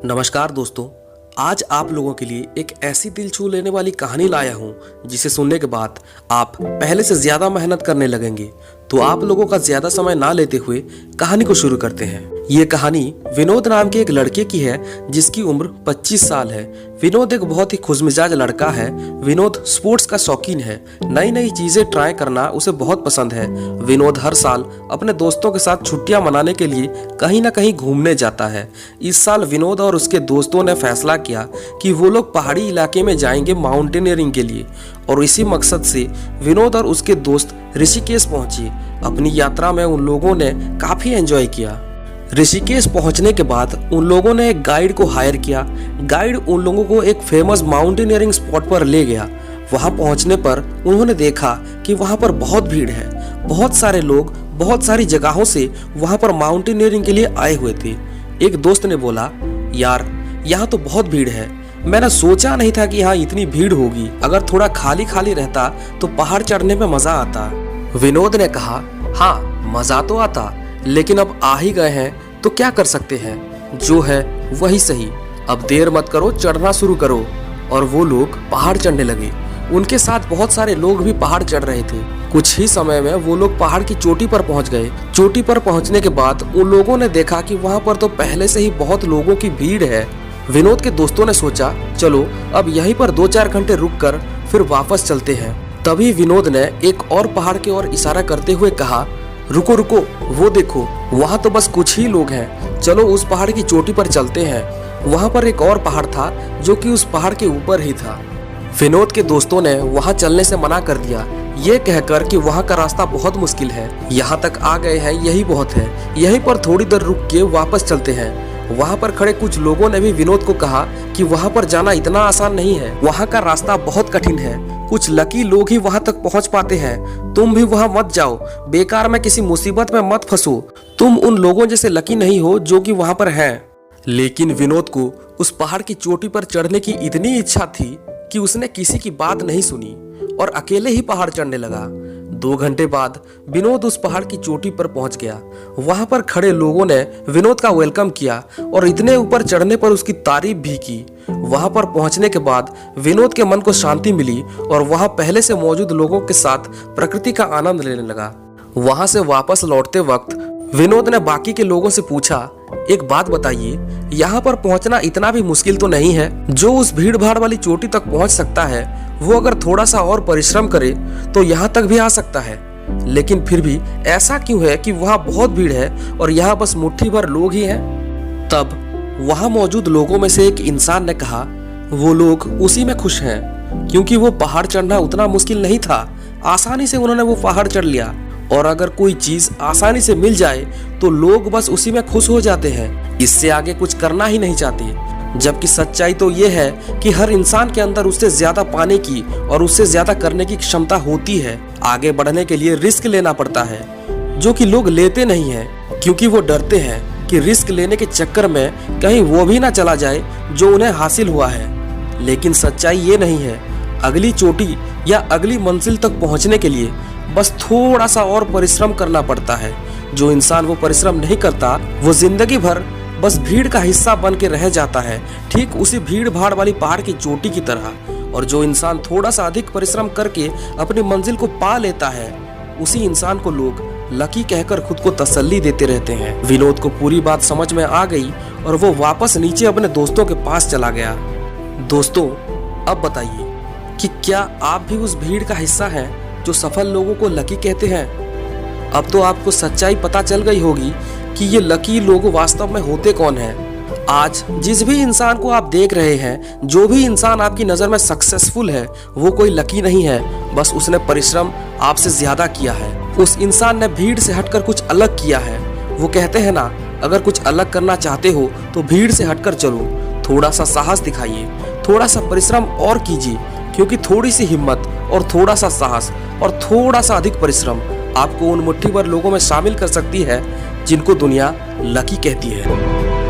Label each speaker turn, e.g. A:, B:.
A: नमस्कार दोस्तों। आज आप लोगों के लिए एक ऐसी दिल छू लेने वाली कहानी लाया हूं जिसे सुनने के बाद आप पहले से ज्यादा मेहनत करने लगेंगे। तो आप लोगों का ज्यादा समय ना लेते हुए कहानी को शुरू करते हैं। ये कहानी विनोद नाम के एक लड़के की है जिसकी उम्र 25 साल है। विनोद एक बहुत ही खुशमिजाज लड़का है। विनोद स्पोर्ट्स का शौकीन है। नई नई चीजें ट्राई करना उसे बहुत पसंद है। विनोद हर साल अपने दोस्तों के साथ छुट्टियां मनाने के लिए कहीं ना कहीं घूमने जाता है। इस साल विनोद और उसके दोस्तों ने फैसला किया कि वो लोग पहाड़ी इलाके में जाएंगे माउंटेनियरिंग के लिए, और इसी मकसद से विनोद और उसके दोस्त ऋषिकेश पहुंचे। अपनी यात्रा में उन लोगों ने काफी एंजॉय किया। ऋषिकेश पहुंचने के बाद उन लोगों ने एक गाइड को हायर किया। गाइड उन लोगों को एक फेमस माउंटेनियरिंग स्पॉट पर ले गया। वहां पहुंचने पर उन्होंने देखा कि वहां पर बहुत भीड़ है। बहुत सारे लोग बहुत सारी जगहों से वहां पर माउंटेनियरिंग के लिए आए हुए थे। एक दोस्त ने बोला, यार यहाँ तो बहुत भीड़ है। मैंने सोचा नहीं था कि यहाँ इतनी भीड़ होगी। अगर थोड़ा खाली खाली रहता तो पहाड़ चढ़ने में मजा आता। विनोद ने कहा, हाँ मजा तो आता, लेकिन अब आ ही गए हैं तो क्या कर सकते हैं, जो है वही सही। अब देर मत करो, चढ़ना शुरू करो। और वो लोग पहाड़ चढ़ने लगे। उनके साथ बहुत सारे लोग भी पहाड़ चढ़ रहे थे। कुछ ही समय में वो लोग पहाड़ की चोटी पर पहुंच गए। चोटी पर पहुंचने के बाद उन लोगों ने देखा कि वहां पर तो पहले से ही बहुत लोगों की भीड़ है। विनोद के दोस्तों ने सोचा, चलो अब यहीं पर 2-4 घंटे रुककर फिर वापस चलते हैं। तभी विनोद ने एक और पहाड़ की ओर इशारा करते हुए कहा, रुको रुको, वो देखो वहाँ तो बस कुछ ही लोग हैं। चलो उस पहाड़ की चोटी पर चलते हैं। वहाँ पर एक और पहाड़ था जो कि उस पहाड़ के ऊपर ही था। विनोद के दोस्तों ने वहाँ चलने से मना कर दिया, ये कहकर कि वहाँ का रास्ता बहुत मुश्किल है। यहाँ तक आ गए हैं, यही बहुत है। यहीं पर थोड़ी देर रुक के वापस चलते हैं। वहाँ पर खड़े कुछ लोगों ने भी विनोद को कहा कि वहाँ पर जाना इतना आसान नहीं है। वहाँ का रास्ता बहुत कठिन है। कुछ लकी लोग ही वहाँ तक पहुँच पाते हैं। तुम भी वहाँ मत जाओ, बेकार में किसी मुसीबत में मत फंसो। तुम उन लोगों जैसे लकी नहीं हो जो कि वहाँ पर हैं। लेकिन विनोद को उस पहाड़ की चोटी पर चढ़ने की इतनी इच्छा थी कि उसने किसी की बात नहीं सुनी और अकेले ही पहाड़ चढ़ने लगा। 2 घंटे बाद विनोद उस पहाड़ की चोटी पर पहुंच गया। वहां पर खड़े लोगों ने विनोद का वेलकम किया और इतने ऊपर चढ़ने पर उसकी तारीफ भी की। वहां पर पहुंचने के बाद विनोद के मन को शांति मिली और वहां पहले से मौजूद लोगों के साथ प्रकृति का आनंद लेने लगा। वहां से वापस लौटते वक्त विनोद ने बाकी के लोगों से पूछा, एक बात बताइए, यहाँ पर पहुंचना इतना भी मुश्किल तो नहीं है? जो उस भीड़ भाड़ वाली चोटी तक पहुंच सकता है वो अगर थोड़ा सा और परिश्रम करे तो यहाँ तक भी आ सकता है। लेकिन फिर भी ऐसा क्यों है कि वहाँ बहुत भीड़ है और यहाँ बस मुट्ठी भर लोग ही हैं? तब वहाँ मौजूद लोगों में से एक इंसान ने कहा, वो लोग उसी में खुश हैं क्योंकि वो पहाड़ चढ़ना उतना मुश्किल नहीं था। आसानी से उन्होंने वो पहाड़ चढ़ लिया, और अगर कोई चीज आसानी से मिल जाए तो लोग बस उसी में खुश हो जाते हैं। इससे आगे कुछ करना ही नहीं चाहते। जबकि सच्चाई तो ये है कि हर इंसान के अंदर उससे ज्यादा पाने की और उससे ज्यादा करने की क्षमता होती है। आगे बढ़ने के लिए रिस्क लेना पड़ता है, जो कि लोग लेते नहीं हैं क्योंकि वो डरते हैं कि रिस्क लेने के चक्कर में कहीं वो भी ना चला जाए जो उन्हें हासिल हुआ है। लेकिन सच्चाई ये नहीं है। अगली चोटी या अगली मंजिल तक पहुंचने के लिए बस थोड़ा सा और परिश्रम करना पड़ता है। जो इंसान वो परिश्रम नहीं करता वो जिंदगी भर बस भीड़ का हिस्सा बन के रह जाता है, ठीक उसी भीड़ भाड़ वाली पहाड़ की चोटी की तरह। और जो इंसान थोड़ा सा अधिक परिश्रम करके अपनी मंजिल को पा लेता है, उसी इंसान को लोग लकी कहकर खुद को तसल्ली देते रहते हैं। विनोद को पूरी बात समझ में आ गई और वो वापस नीचे अपने दोस्तों के पास चला गया। दोस्तों, अब बताइए कि क्या आप भी उस भीड़ का हिस्सा हैं जो सफल लोगों को लकी कहते हैं? अब तो आपको सच्चाई पता चल गई होगी कि ये लकी लोग वास्तव में होते कौन हैं। आज जिस भी इंसान को आप देख रहे हैं, जो भी इंसान आपकी नज़र में सक्सेसफुल है, वो कोई लकी नहीं है। बस उसने परिश्रम आपसे ज्यादा किया है। उस इंसान ने भीड़ से हटकर कुछ अलग किया है। वो कहते हैं ना, अगर कुछ अलग करना चाहते हो तो भीड़ से हटकर चलो। थोड़ा सा साहस दिखाइए, थोड़ा सा परिश्रम और कीजिए, क्योंकि थोड़ी सी हिम्मत और थोड़ा सा साहस और थोड़ा सा अधिक परिश्रम आपको उन मुट्ठी भर लोगों में शामिल कर सकती है जिनको दुनिया लकी कहती है।